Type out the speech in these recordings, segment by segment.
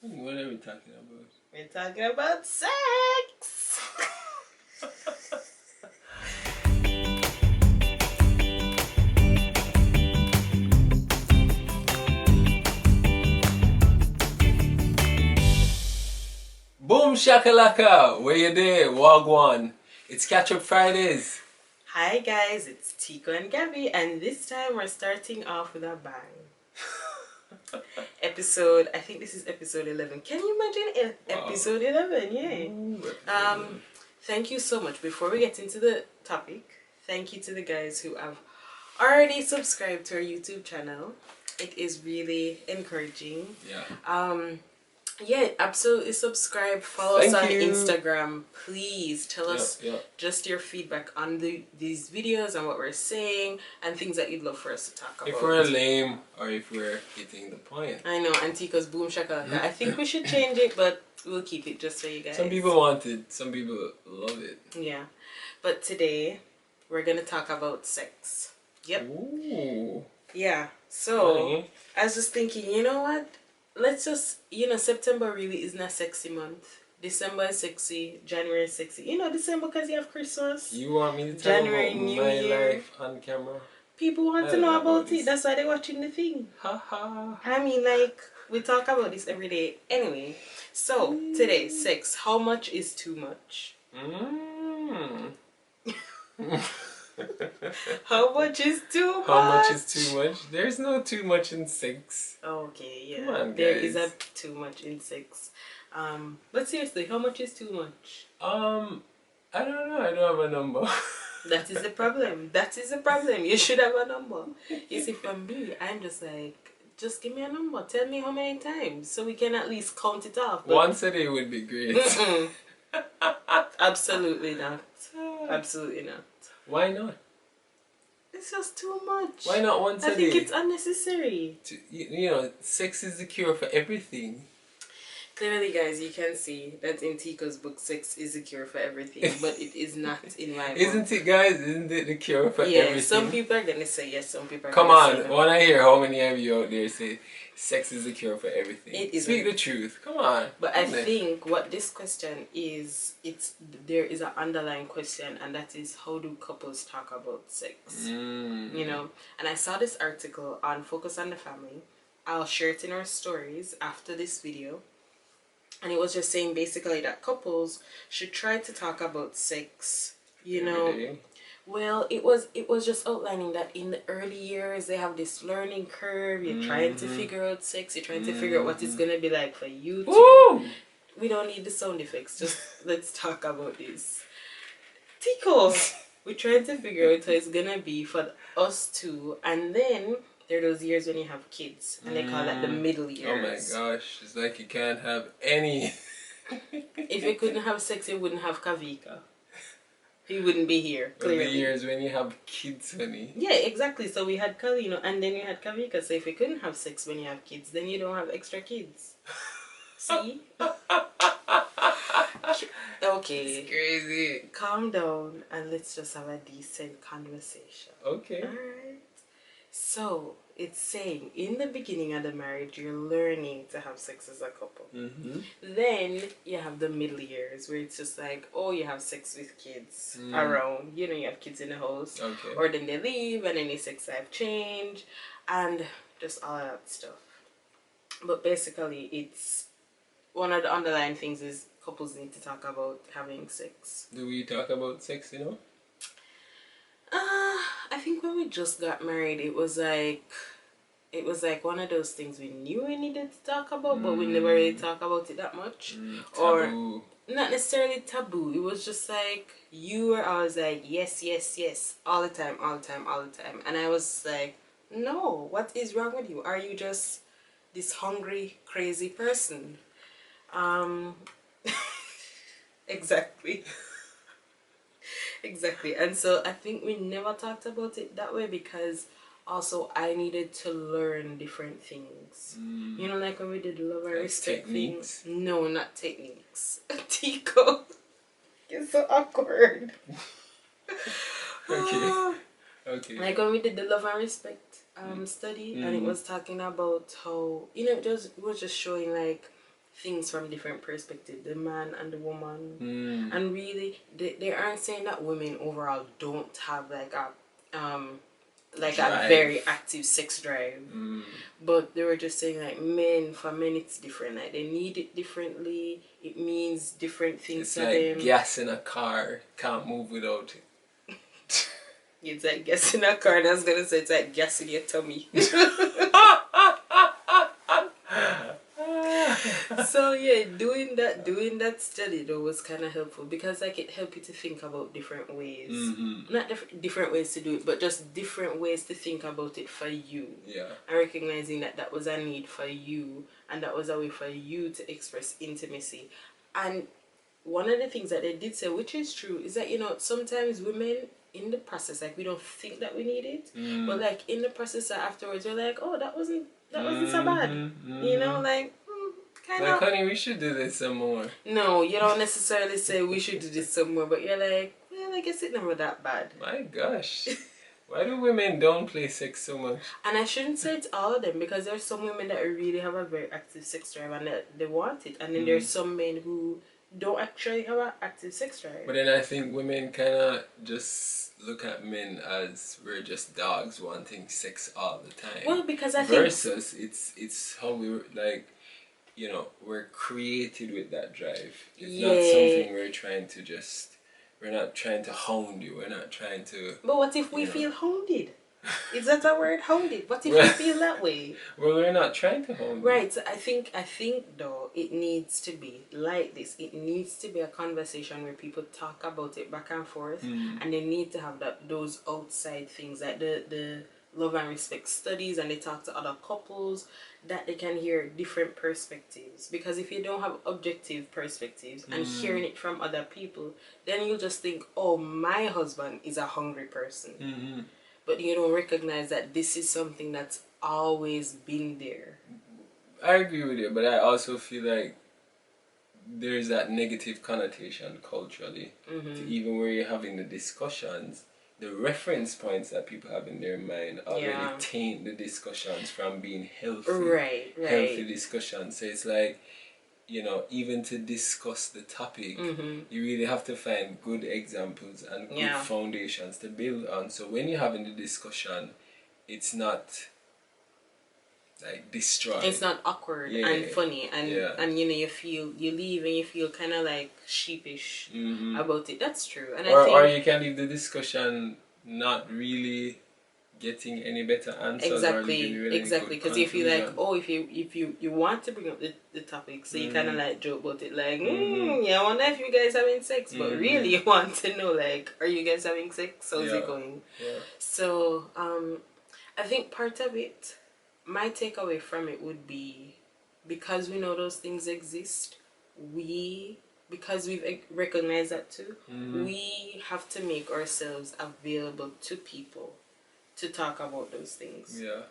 What are we talking about? We're talking about sex. Boom shakalaka! Where you there? Wagwan. It's Catch Up Fridays. Hi guys, it's Teko and Gabby, and this time we're starting off with a bang. I think this is episode 11. Can you imagine episode 11? Yeah. Ooh, Thank you so much. Before we get into the topic, thank you to the guys who have already subscribed to our YouTube channel. It is really encouraging. Yeah. Yeah, absolutely subscribe. Follow us on Instagram. Please tell us just your feedback on these videos and what we're saying and things that you'd love for us to talk about. If we're lame or if we're hitting the point. I know, Antico's boom shakalaka. I think we should change it, but we'll keep it just for you guys. Some people want it, some people love it. Yeah. But today, we're going to talk about sex. Yep. Ooh. Yeah. So, I was just thinking, you know what? Let's just, September really isn't a sexy month. December is sexy. January is sexy. December because you have Christmas. You want me to tell January, about New my Year. life on camera? People want to know about it. That's why they're watching the thing. I mean, we talk about this every day. Anyway, so today, sex. How much is too much? How much is too much? How much is too much? There's no too much in sex. Okay, yeah. Come on, there guys. is a too much in sex. But seriously, how much is too much? I don't know. I don't have a number. That is the problem. That is the problem. You should have a number. You see, for me, I'm just like, just give me a number. Tell me how many times so we can at least count it off. But once a day would be great. Absolutely not. Absolutely not. Why not? It's just too much. Why not once a day? I think it's unnecessary. Sex is the cure for everything. Clearly, guys, you can see that in Tiko's book, sex is the cure for everything, but it is not in my book. Isn't it, guys? Isn't it the cure for everything? Yeah, some people are going to say yes, some people are Come going to say on, no. when I hear how many of you out there say sex is the cure for everything. It is. Speak the truth. Come on. But I think what this question is, there is an underlying question, and that is, how do couples talk about sex? And I saw this article on Focus on the Family. I'll share it in our stories after this video. And it was just saying basically that couples should try to talk about sex, Every day. Well, it was just outlining that in the early years they have this learning curve. You're trying to figure out sex. You're trying to figure out what it's gonna be like for you two. Woo! We don't need the sound effects. Just let's talk about this. Tico, we're trying to figure out how it's gonna be for us two, and then there are those years when you have kids, and they call that the middle years. Oh my gosh, it's like you can't have any. If you couldn't have sex, you wouldn't have Kavika. He wouldn't be here, clearly. The years when you have kids, honey. Yeah, exactly. So we had Kalino, and then you had Kavika. So if you couldn't have sex when you have kids, then you don't have extra kids. See? Okay. It's crazy. Calm down, and let's just have a decent conversation. Okay. Alright. So, it's saying, in the beginning of the marriage, you're learning to have sex as a couple. Then, you have the middle years, where it's just like, oh, you have sex with kids around. You have kids in the house. Okay. Or then they leave, and then your sex life change, and just all that stuff. But basically, it's one of the underlying things is couples need to talk about having sex. Do we talk about sex, I think when we just got married, it was like one of those things we knew we needed to talk about, but we never really talk about it that much. Or not necessarily taboo. It was just like you were always like yes, yes, yes, all the time, all the time, all the time, and I was like, no, what is wrong with you? Are you just this hungry, crazy person? Exactly. Exactly. And so I think we never talked about it that way because also I needed to learn different things. Like when we did love and respect things. No, not techniques. Tico. It's so awkward. Okay. Like when we did the love and respect study, and it was talking about how it was just showing like things from different perspectives, the man and the woman. And really, they aren't saying that women overall don't have like a very active sex drive, but they were just saying like for men it's different, like they need it differently, it means different things it's to like them. gas in a car, can't move without it. It's like gas in a car, and I was gonna say it's like gas in your tummy. So yeah, doing that study though was kind of helpful, because like it helped you to think about different ways, not different ways to do it, but just different ways to think about it for you. Yeah. And recognizing that was a need for you, and that was a way for you to express intimacy. And one of the things that they did say, which is true, is that sometimes women in the process, like we don't think that we need it, but like in the process afterwards we're like, oh, that wasn't so bad, like kind of. Like, honey, we should do this some more. No, you don't necessarily say we should do this some more, but you're like, well, I guess it never that bad. My gosh. Why do women downplay sex so much? And I shouldn't say it's all of them, because there's some women that really have a very active sex drive and they want it, and then there's some men who don't actually have an active sex drive. But then I think women kind of just look at men as we're just dogs wanting sex all the time. Well, because I versus it's how we like, we're created with that drive. It's not something we're trying to just. We're not trying to hound you. We're not trying to. But what if we feel hounded? Is that a word, hounded? What if we feel that way? Well, we're not trying to hound you. Right. So I think though it needs to be like this. It needs to be a conversation where people talk about it back and forth, and they need to have those outside things like the love and respect studies, and they talk to other couples that they can hear different perspectives. Because if you don't have objective perspectives and hearing it from other people, then you just think, oh, my husband is a hungry person. But you don't recognize that this is something that's always been there. I agree with you, but I also feel like there's that negative connotation culturally to even where you're having the discussions. The reference points that people have in their mind already taint the discussions from being healthy. Right. Healthy discussions. So it's like, even to discuss the topic, you really have to find good examples and good foundations to build on. So when you're having the discussion, it's not like destroyed. It's not awkward and funny, and you leave and you feel kind of like sheepish about it. That's true. And or you can leave the discussion not really getting any better answers. Exactly, because you feel like, oh, if you want to bring up the topic, so you kind of like joke about it, like, I wonder if you guys having sex, but really you want to know, like, are you guys having sex? How's it going? So I think part of it, my takeaway from it would be, because we know those things exist, because we've recognized that too, we have to make ourselves available to people to talk about those things. Yeah.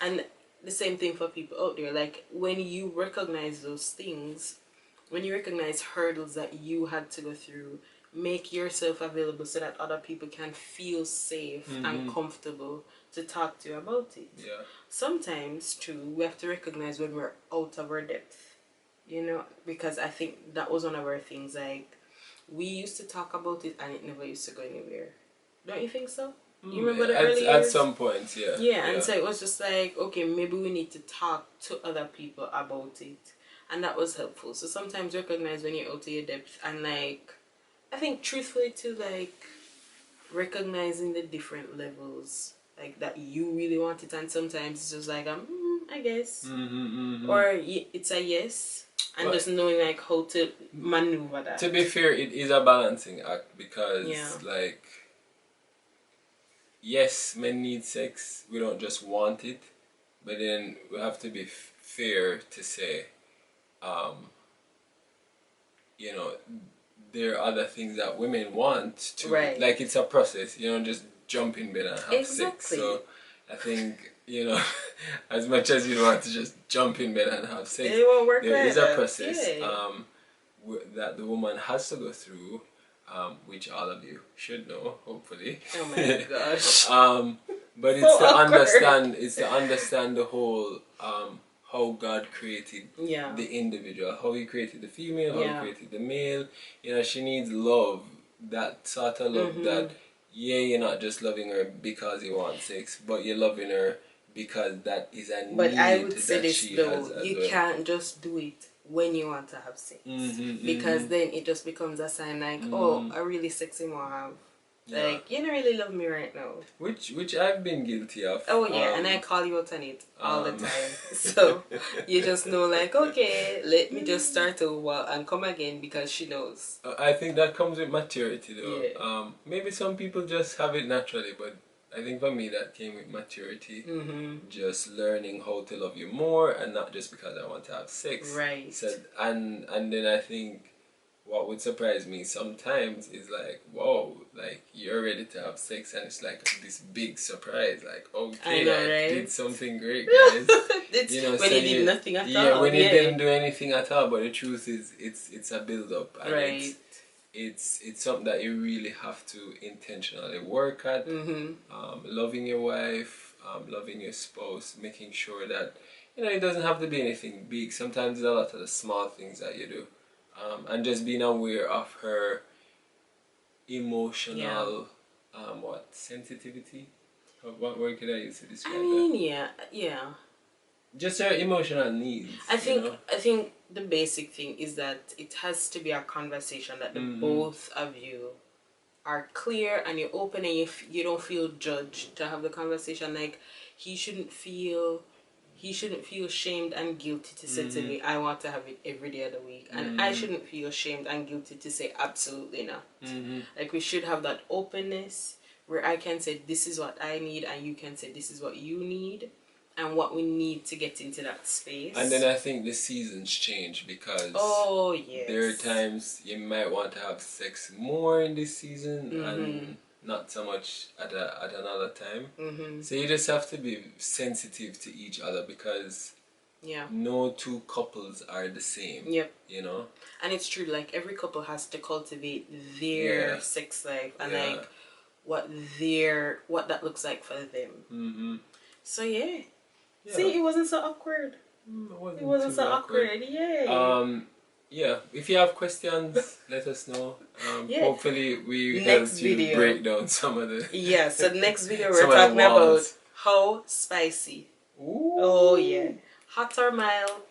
And the same thing for people out there. Like, when you recognize those things, when you recognize hurdles that you had to go through, make yourself available so that other people can feel safe and comfortable to talk to you about it. Yeah. Sometimes, too, we have to recognize when we're out of our depth. Because I think that was one of our things. Like, we used to talk about it and it never used to go anywhere. Don't you think so? You remember the early years? At some point, yeah. Yeah, and so it was just like, okay, maybe we need to talk to other people about it. And that was helpful. So sometimes recognize when you're out of your depth, and like, I think truthfully too, like, recognizing the different levels, like, that you really want it, and sometimes it's just like, I guess. Or it's a yes, and just knowing like how to maneuver that. To be fair, it is a balancing act, because like, yes, men need sex. We don't just want it, but then we have to be fair to say, there are other things that women want to. Right. Like, it's a process. You don't just jump in bed and have sex. So I think, as much as you want to just jump in bed and have sex, it won't work. There is a process that the woman has to go through. Which all of you should know, hopefully. Oh my gosh. But it's to understand. It's to understand the whole how God created the individual, how he created the female, how he created the male. You know, she needs love, that sort of love that, you're not just loving her because you want sex, but you're loving her because that is a need. But I would say that this she though, has as you well. can't just do it when you want to have sex, because then it just becomes a sign like, oh, a really sexy man. Like, you don't really love me right now. Which I've been guilty of. Oh yeah, and I call you out on it all the time. So you just know, like, okay, let me just start over and come again, because she knows. I think that comes with maturity though. Yeah. Maybe some people just have it naturally, but I think for me that came with maturity. Just learning how to love you more, and not just because I want to have sex. Right. So, and then I think what would surprise me sometimes is like, whoa, like you're ready to have sex, and it's like this big surprise, like, okay, I did something great, guys. You know, when you did nothing at all. Yeah, when you didn't do anything at all. But the truth is, it's a build up, and right. It's something that you really have to intentionally work at. Loving your wife, loving your spouse, making sure that, you know, it doesn't have to be anything big. Sometimes there's a lot of the small things that you do. And just being aware of her emotional, sensitivity? What word could I use to describe that? yeah. Just her emotional needs. I think the basic thing is that it has to be a conversation that the both of you are clear and you're open, and you don't feel judged to have the conversation. Like, he shouldn't feel shamed and guilty to say to me, I want to have it every day of the week. And I shouldn't feel shamed and guilty to say absolutely not. Like, we should have that openness where I can say, this is what I need, and you can say, this is what you need, and what we need to get into that space. And then I think the seasons change, because there are times you might want to have sex more in this season and not so much at another time. So you just have to be sensitive to each other, because no two couples are the same. You know? And it's true, like, every couple has to cultivate their sex life and like what that looks like for them. So see, it wasn't so awkward. It wasn't so awkward. Yeah, if you have questions, let us know. Hopefully we helped you break down some of the... so next video we're talking about how spicy. Ooh. Oh yeah. Hot or mild.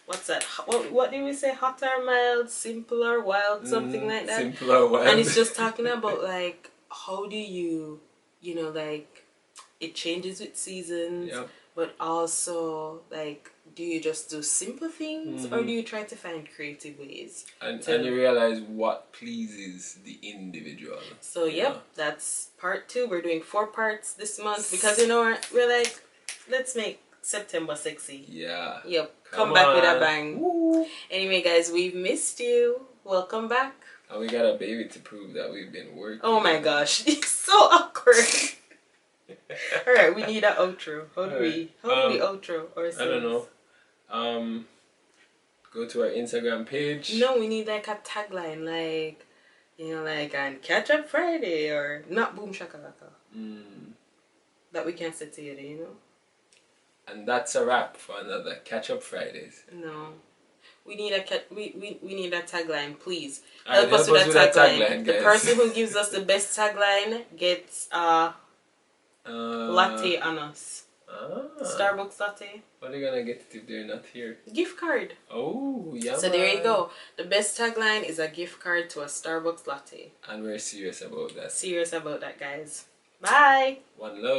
What's that? What did we say? Hot or mild, simple or wild, something like that. Simple or wild. And it's just talking about, like, how do you know, like, it changes with seasons, but also, like, do you just do simple things, or do you try to find creative ways? And you realize what pleases the individual. So, that's part 2. We're doing 4 parts this month, because, you know, we're like, let's make September sexy. Yeah. Come back with a bang. Woo. Anyway, guys, we've missed you. Welcome back. And we got a baby to prove that we've been working. Oh my gosh, it's so awkward. Alright, we need an outro. How do we outro ourselves? I don't know. Go to our Instagram page. No, we need like a tagline, like, you know, like, and Catch Up Friday, or not Boom Shakalaka. That we can say together, you know. And that's a wrap for another Catch Up Fridays. No. We need we need a tagline, please. Help us with a tagline, the person who gives us the best tagline gets latte on us. Starbucks latte. What are they gonna get if they're not here? Gift card. Oh, yeah. So there you go. The best tagline is a gift card to a Starbucks latte. And we're serious about that. Serious about that, guys. Bye. One love.